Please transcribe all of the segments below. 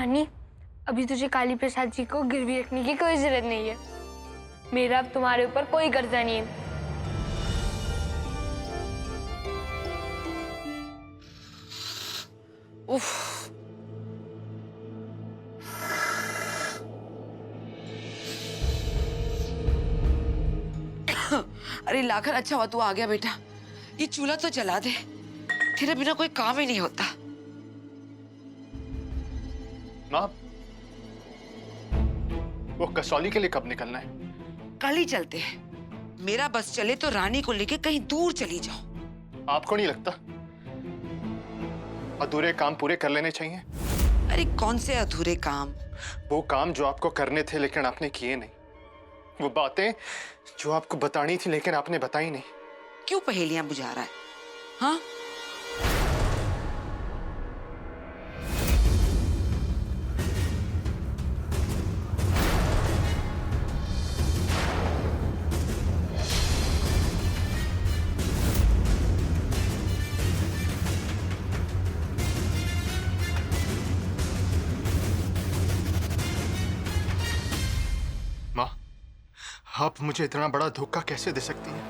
रानी, अभी तुझे काली प्रसाद जी को गिरवी रखने की कोई जरूरत नहीं है। मेरा अब तुम्हारे ऊपर कोई कर्जा नहीं है। उफ। अरे लाखन, अच्छा हुआ तू आ गया बेटा। ये चूल्हा तो जला दे, तेरे बिना कोई काम ही नहीं होता। माँ, वो कसौली के लिए कब निकलना है? कल ही चलते हैं। मेरा बस चले तो रानी को लेके कहीं दूर चली जाओ। आपको नहीं लगता अधूरे काम पूरे कर लेने चाहिए? अरे कौन से अधूरे काम? वो काम जो आपको करने थे लेकिन आपने किए नहीं, वो बातें जो आपको बतानी थी लेकिन आपने बताई नहीं। क्यों पहेलियां बुझा रहा है? हाँ, माँ, आप मुझे इतना बड़ा धोखा कैसे दे सकती हैं?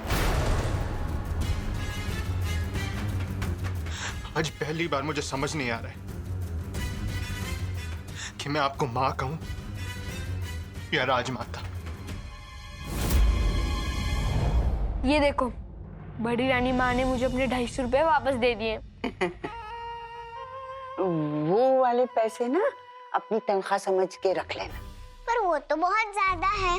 आज पहली बार मुझे समझ नहीं आ रहा है कि मैं आपको माँ कहूं या राजमाता। ये देखो, बड़ी रानी माँ ने मुझे अपने 250 रुपए वापस दे दिए। वो वाले पैसे ना अपनी तनख्वाह समझ के रख लेना। पर वो तो बहुत ज्यादा है।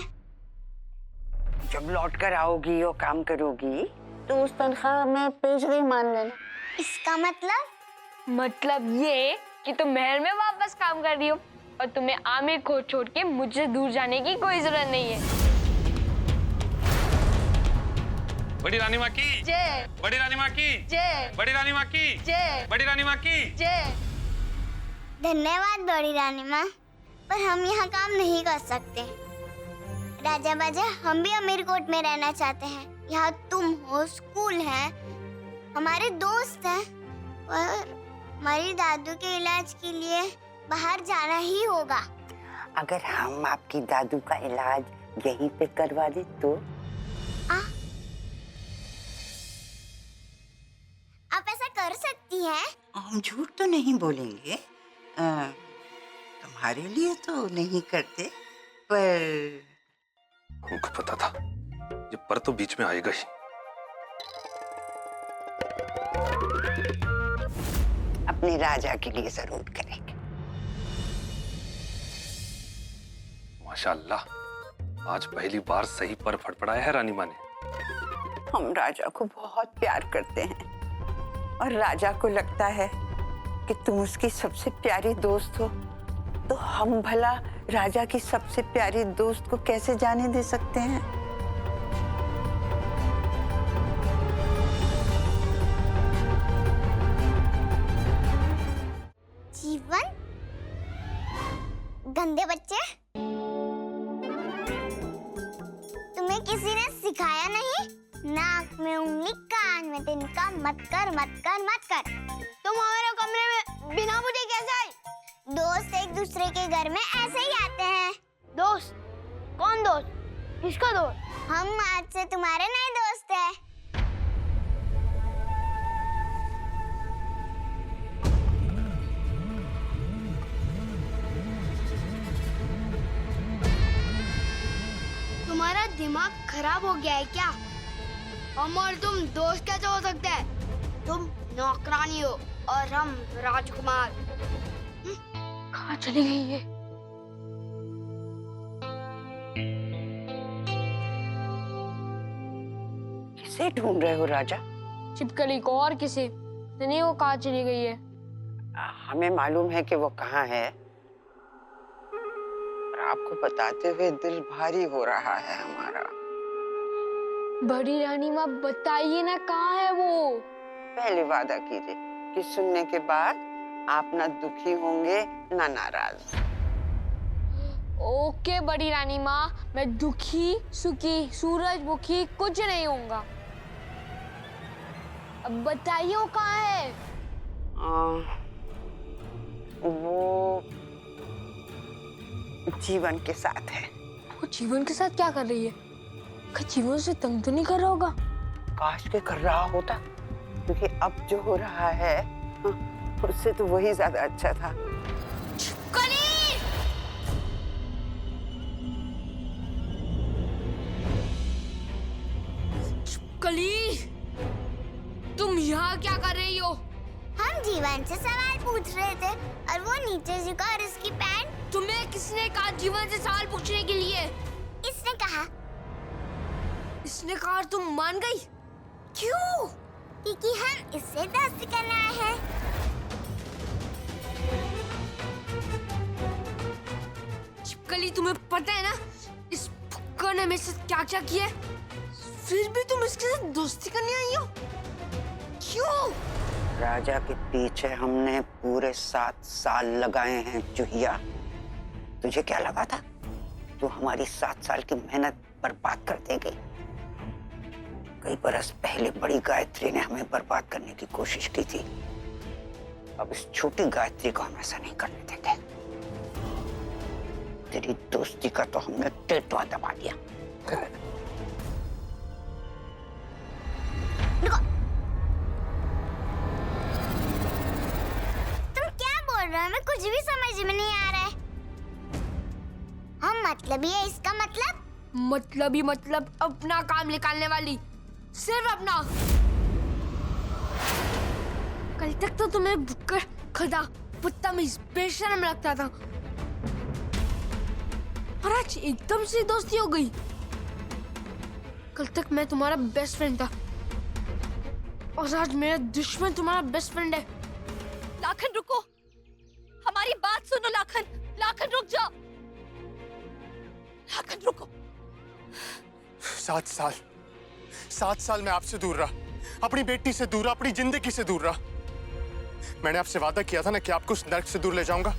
जब लौट कर आओगी और काम करोगी तो उस तनख्वाह में पेशगी मान लेना। इसका मतलब ये कि तुम महल में वापस काम कर रही हो और तुम्हें आमिर को छोड़ के मुझसे दूर जाने की कोई जरूरत नहीं है। बड़ी रानी माँ की जय। बड़ी रानी माँ की जय। बड़ी रानी माँ की जय। बड़ी रानी माँ की जय। धन्यवाद बड़ी रानी माँ, पर हम यहाँ काम नहीं कर सकते। राजा बाजा, हम भी अमीरकोट में रहना चाहते हैं। यहाँ तुम हो, स्कूल है, हमारे दोस्त हैं, और हमारी दादू के इलाज के लिए बाहर जाना ही होगा। अगर हम आपकी दादू का इलाज यहीं पे करवा दे तो? आप ऐसा कर सकती हैं? हम झूठ तो नहीं बोलेंगे, तुम्हारे लिए तो नहीं करते, पर हमको पता था ये पर तो बीच में आएगा ही। अपने राजा के लिए जरूर करेंगे। माशाल्लाह, आज पहली बार सही पर फड़फड़ाया है रानी माँ ने। हम राजा को बहुत प्यार करते हैं और राजा को लगता है कि तुम उसकी सबसे प्यारी दोस्त हो, तो हम भला राजा की सबसे प्यारी दोस्त को कैसे जाने दे सकते हैं? जीवन, गंदे बच्चे, तुम्हें किसी ने सिखाया नहीं? नाक में उंगली, कान में तिनका, मत कर मत कर मत कर। तुम हमारे कमरे में बिना पूछे कैसे आई? दोस्त एक दूसरे के घर में ऐसे ही आते हैं। दोस्त? कौन दोस्त? किसका दोस्त? हम आज से तुम्हारे नए दोस्त हैं। तुम्हारा दिमाग खराब हो गया है क्या? हम और तुम दोस्त कैसे हो सकते हैं? तुम नौकरानी हो और हम राजकुमार। कहाँ चली गई ये? किसे ढूंढ रहे हो राजा? छिपकली को, और किसे नहीं। वो कहाँ चली गई है? हमें मालूम है कि वो कहाँ है, पर आपको बताते हुए दिल भारी हो रहा है हमारा। बड़ी रानी माँ, बताइए ना, कहाँ है वो? पहले वादा कीजिए कि सुनने के बाद आप ना दुखी होंगे ना नाराज। ओके बड़ी रानी माँ, मैं दुखी, सुखी, सूरजमुखी कुछ नहीं होऊंगा। अब बताइए वो कहाँ है? वो जीवन के साथ है। वो जीवन के साथ क्या कर रही है? कहीं जीवन से तंग तो नहीं कर रहा होगा? काश के कर रहा होता, क्योंकि अब जो हो रहा है उससे तो वही ज्यादा अच्छा था। कली, तुम यहाँ क्या कर रही हो? हम जीवन से सवाल पूछ रहे थे और वो नीचे झुका और उसकी पैंट। तुम्हें किसने कहा जीवन से सवाल पूछने के लिए? इसने कहा। इसने कहा और तुम मान गई? क्यों? क्योंकि हम इससे दोस्ती करना है। चिपकली, तुम्हें पता है ना इस फुक्कर ने मेरे साथ क्या क्या किया है? फिर भी तुम इसके साथ दोस्ती करने आई हो? क्यों? राजा के पीछे हमने पूरे 7 साल लगाए हैं चूहिया। तुझे क्या लगा था तू हमारी 7 साल की मेहनत बर्बाद कर देगी? कई बरस पहले बड़ी गायत्री ने हमें बर्बाद करने की कोशिश की थी। अब इस छोटी गायत्री को हम ऐसा नहीं करने देंगे। तेरी दोस्ती का तो हमने टेटवा दबा दिया। तुम क्या बोल रहे हो? मैं कुछ भी समझ में नहीं आ रहा है। हम मतलब ही है इसका मतलब? मतलब ही मतलब अपना काम निकालने वाली, सिर्फ अपना। कल तक तो तुम्हें भुक्कड़, खदा, बदतमीज, बेशर्म लगता था, और आज एकदम से दोस्ती हो गई। कल तक मैं तुम्हारा बेस्ट फ्रेंड था और आज मेरा दुश्मन तुम्हारा बेस्ट फ्रेंड है। लाखन रुको, हमारी बात सुनो लाखन। लाखन रुक जाओ, लाखन रुको। 7 साल मैं आपसे दूर रहा, अपनी बेटी से दूर रहा, अपनी जिंदगी से दूर रहा। मैंने आपसे वादा किया था ना कि आपको उस नर्क से दूर ले जाऊंगा,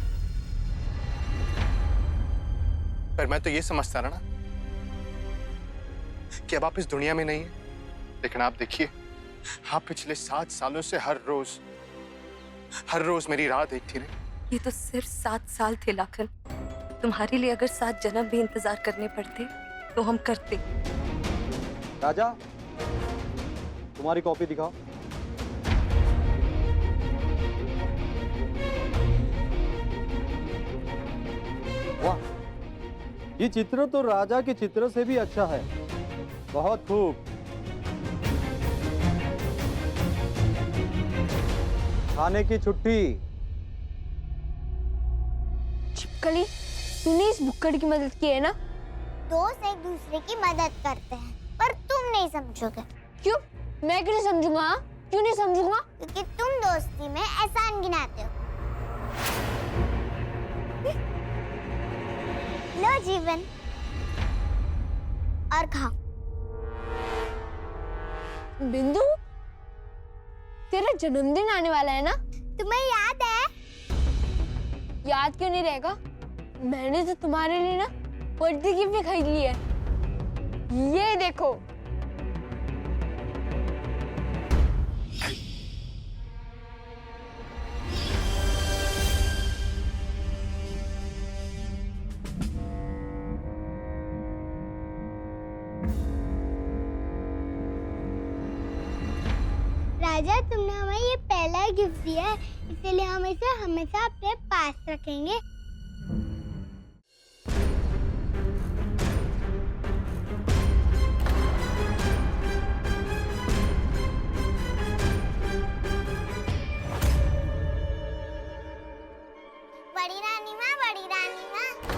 पर मैं तो ये समझता रहा ना कि अब आप इस दुनिया में नहीं है। लेकिन आप देखिए, आप पिछले 7 सालों से हर रोज मेरी राह देखती रही। ये तो सिर्फ 7 साल थे लाखन। तुम्हारे लिए अगर 7 जन्म भी इंतजार करने पड़ते तो हम करते। राजा, तुम्हारी कॉपी दिखाओ। वाह, ये चित्र तो राजा के चित्र से भी अच्छा है। बहुत खूब। खाने की छुट्टी। चिपकली, तूने इस भुक्कड़ की मदद की है ना? दोस्त एक दूसरे की मदद करते हैं, पर तुम नहीं समझोगे। क्यों? मैं क्यों नहीं समझूंगा? हाँ? क्यों नहीं समझूंगा? क्योंकि तुम दोस्ती में एहसान गिनाते हो। लो जीवन, और खाओ। बिंदु, तेरा जन्मदिन आने वाला है ना? तुम्हें याद है? याद क्यों नहीं रहेगा? मैंने तो तुम्हारे लिए ना बर्थडे गिफ्ट भी खरीद ली है। ये देखो। राजा, तुमने हमें ये पहला गिफ्ट दिया है, इसलिए हम इसे हमेशा अपने पास रखेंगे। बड़ी रानी माँ, बड़ी रानी माँ।